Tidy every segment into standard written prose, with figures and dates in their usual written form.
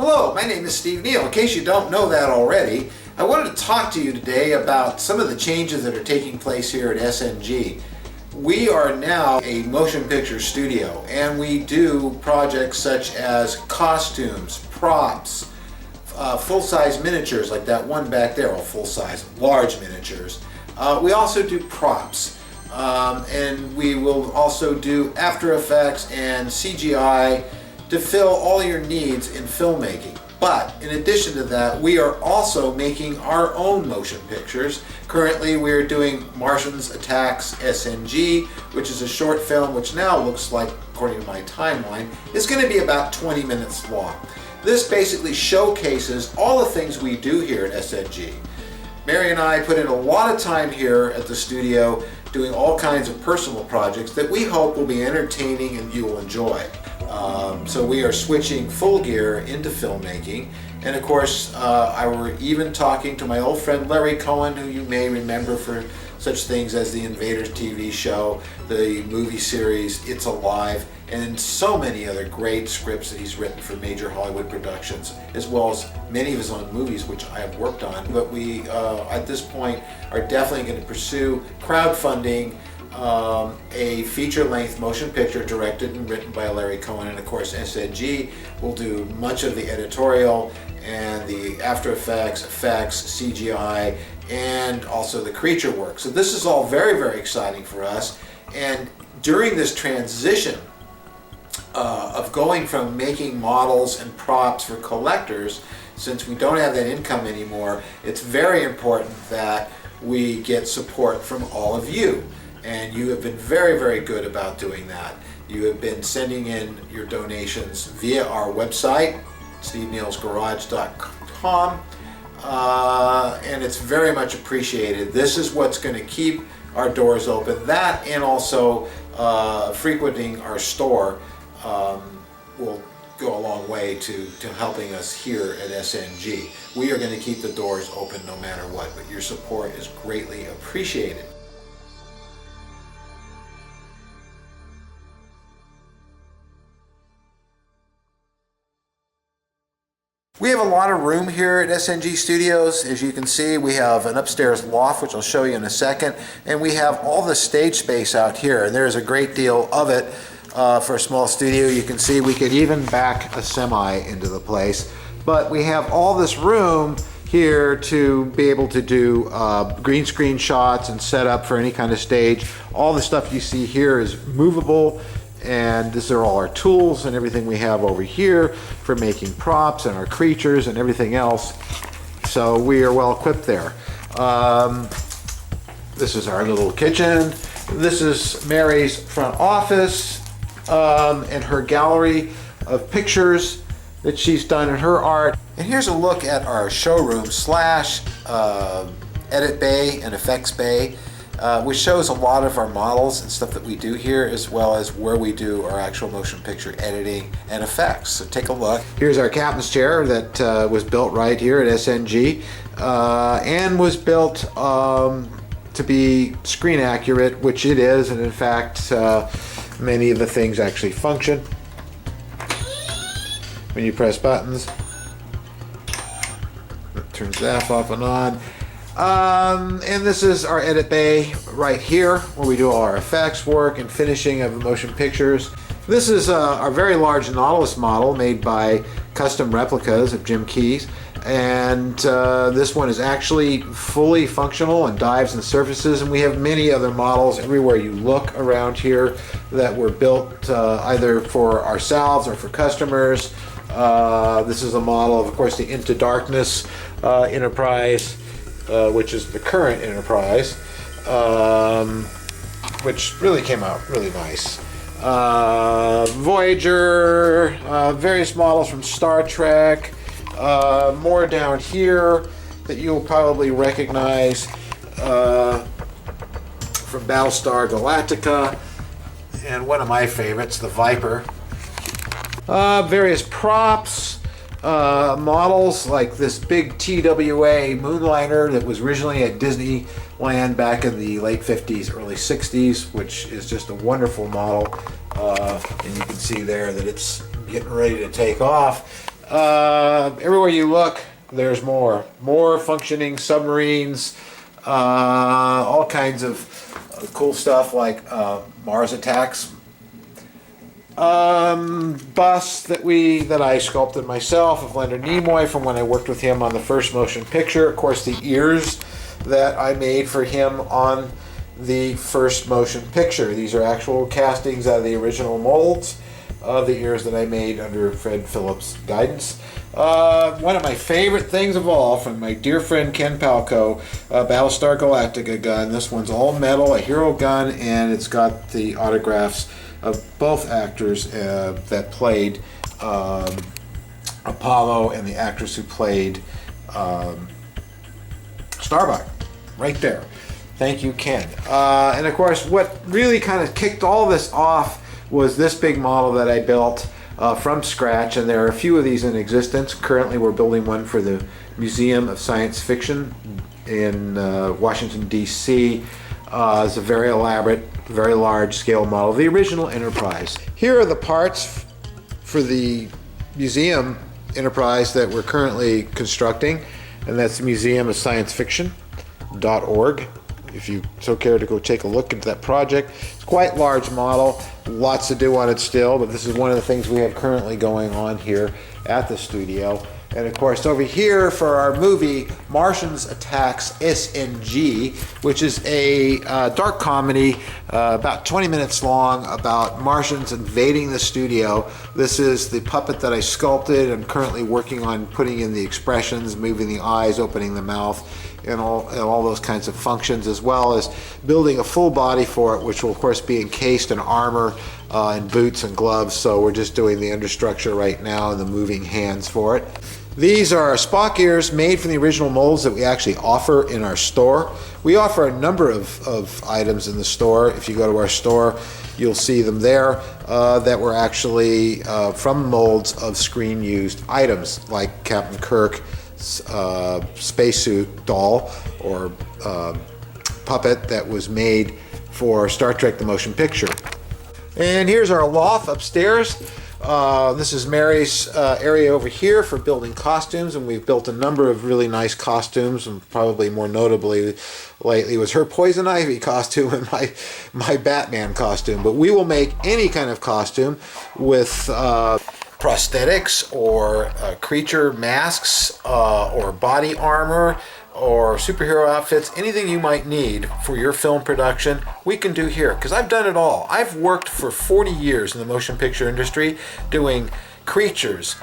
Hello, my name is Steve Neill. In case you don't know that already, I wanted to talk to you today about some of the changes that are taking place here at SNG. We are now a motion picture studio, and we do projects such as costumes, props, full-size miniatures like that one back there, or full-size, large miniatures. We also do props, and we will also do After Effects and CGI to fill all your needs in filmmaking. But in addition to that, we are also making our own motion pictures. Currently we are doing Martians Attacks SNG, which is a short film which now looks like, according to my timeline, is going to be about 20 minutes long. This basically showcases all the things we do here at SNG. Mary and I put in a lot of time here at the studio doing all kinds of personal projects that we hope will be entertaining and you will enjoy. So we are switching full gear into filmmaking, and of course I were even talking to my old friend Larry Cohen, who you may remember for such things as the Invaders TV show, the movie series It's Alive, and so many other great scripts that he's written for major Hollywood productions, as well as many of his own movies which I have worked on. But we at this point are definitely going to pursue crowdfunding a feature-length motion picture directed and written by Larry Cohen, and of course SNG will do much of the editorial and the After Effects, CGI, and also the creature work. So this is all very, very exciting for us. And during this transition of going from making models and props for collectors, since we don't have that income anymore, it's very important that we get support from all of you. And you have been very, very good about doing that. You have been sending in your donations via our website, steveneillsgarage.com, and it's very much appreciated. This is what's going to keep our doors open. That and also frequenting our store will go a long way to helping us here at SNG. We are going to keep the doors open no matter what, but your support is greatly appreciated. We have a lot of room here at SNG Studios. As you can see, we have an upstairs loft, which I'll show you in a second, and we have all the stage space out here, and there's a great deal of it for a small studio. You can see we could even back a semi into the place, but we have all this room here to be able to do green screen shots and set up for any kind of stage. All the stuff you see here is movable, and these are all our tools and everything we have over here for making props and our creatures and everything else. So we are well equipped there. This is our little kitchen. This is Mary's front office and her gallery of pictures that she's done in her art. And here's a look at our showroom slash edit bay and effects bay, which shows a lot of our models and stuff that we do here, as well as where we do our actual motion picture editing and effects. So take a look. Here's our captain's chair that was built right here at SNG and was built to be screen accurate, which it is, and in fact many of the things actually function when you press buttons. It turns that off and on. And this is our edit bay right here, where we do all our effects work and finishing of motion pictures. This is our very large Nautilus model made by Custom Replicas of Jim Keyes, and this one is actually fully functional and dives and surfaces, and we have many other models everywhere you look around here that were built either for ourselves or for customers. This is a model of course, the Into Darkness Enterprise, which is the current Enterprise, which really came out really nice. Voyager, various models from Star Trek, more down here that you'll probably recognize from Battlestar Galactica, and one of my favorites, the Viper. Various props, models like this big TWA moonliner that was originally at Disneyland back in the late 50s, early 60s, which is just a wonderful model. And you can see there that it's getting ready to take off. Everywhere you look, there's more. More functioning submarines, all kinds of cool stuff like Mars Attacks bust that I sculpted myself of Leonard Nimoy from when I worked with him on the first motion picture. Of course, the ears that I made for him on the first motion picture. These are actual castings out of the original molds of the ears that I made under Fred Phillips' guidance. One of my favorite things of all, from my dear friend Ken Palco, Battlestar Galactica gun. This one's all metal, a hero gun, and it's got the autographs of both actors that played Apollo and the actress who played Starbuck, right there. Thank you, Ken. And of course, what really kind of kicked all this off was this big model that I built from scratch, and there are a few of these in existence. Currently, we're building one for the Museum of Science Fiction in Washington, D.C. It's a very elaborate, very large scale model, the original Enterprise. Here are the parts for the museum Enterprise that we're currently constructing, and that's the Museum of Science Fiction.org. If you so care to go take a look into that project. It's quite a large model, lots to do on it still, but this is one of the things we have currently going on here at the studio. And of course, over here for our movie, Martians Attacks SNG, which is a dark comedy, about 20 minutes long, about Martians invading the studio. This is the puppet that I sculpted. I'm currently working on putting in the expressions, moving the eyes, opening the mouth, and all those kinds of functions, as well as building a full body for it, which will of course be encased in armor and boots and gloves. So we're just doing the understructure right now and the moving hands for it. These are Spock ears made from the original molds that we actually offer in our store. We offer a number of items in the store. If you go to our store, you'll see them there that were actually from molds of screen used items, like Captain Kirk's spacesuit doll or puppet that was made for Star Trek the Motion Picture. And here's our loft upstairs. This is Mary's area over here for building costumes, and we've built a number of really nice costumes, and probably more notably lately was her Poison Ivy costume and my Batman costume. But we will make any kind of costume with prosthetics or creature masks or body armor or superhero outfits, anything you might need for your film production, we can do here, because I've done it all. I've worked for 40 years in the motion picture industry doing creatures,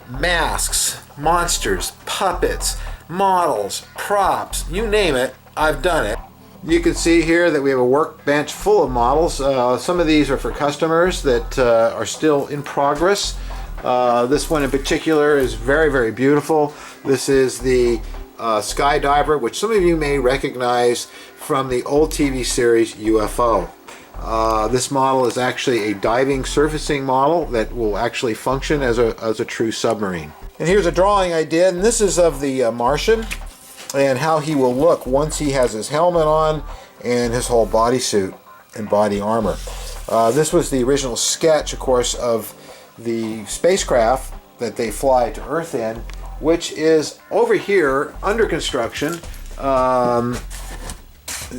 masks, monsters, puppets, models, props, you name it, I've done it. You can see here that we have a workbench full of models. Some of these are for customers that are still in progress. This one in particular is very, very beautiful. This is the Skydiver, which some of you may recognize from the old TV series UFO. This model is actually a diving surfacing model that will actually function as a true submarine. And here's a drawing I did, and this is of the Martian and how he will look once he has his helmet on and his whole bodysuit and body armor. This was the original sketch, of course, of the spacecraft that they fly to Earth in, which is over here under construction.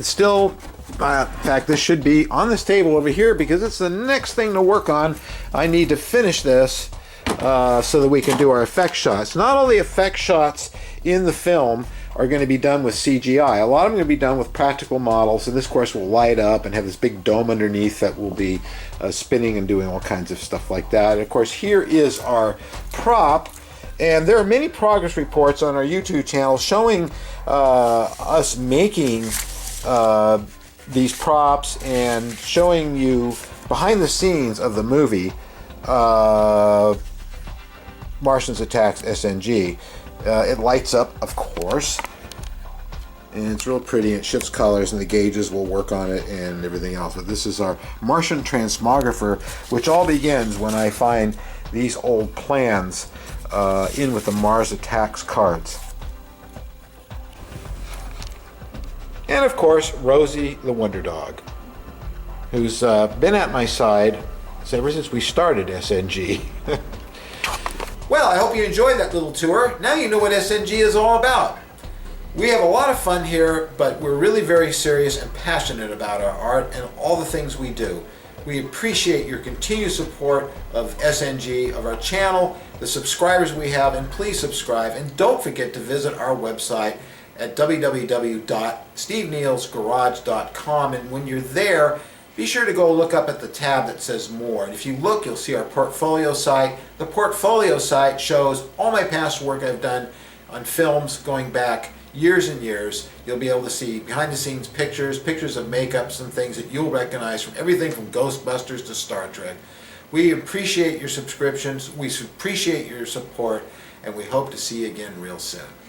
Still, in fact, this should be on this table over here because it's the next thing to work on. I need to finish this so that we can do our effect shots. Not all the effect shots in the film are going to be done with CGI. A lot of them are going to be done with practical models, and this, of course, will light up and have this big dome underneath that will be spinning and doing all kinds of stuff like that. And of course, here is our prop. And there are many progress reports on our YouTube channel showing us making these props and showing you behind the scenes of the movie Martians Attacks SNG. It lights up, of course, and it's real pretty. It shifts colors, and the gauges will work on it and everything else. But this is our Martian transmographer, which all begins when I find these old plans in with the Mars Attacks cards. And of course, Rosie the Wonder Dog, who's been at my side ever since we started SNG. Well, I hope you enjoyed that little tour. Now you know what SNG is all about. We have a lot of fun here, but we're really very serious and passionate about our art and all the things we do. We appreciate your continued support of SNG, of our channel, the subscribers we have, and please subscribe. And don't forget to visit our website at www.steveneillsgarage.com. And when you're there, be sure to go look up at the tab that says More. And if you look, you'll see our portfolio site. The portfolio site shows all my past work I've done on films going back years and years. You'll be able to see behind the scenes pictures, pictures of makeups and things that you'll recognize from everything from Ghostbusters to Star Trek. We appreciate your subscriptions, we appreciate your support, and we hope to see you again real soon.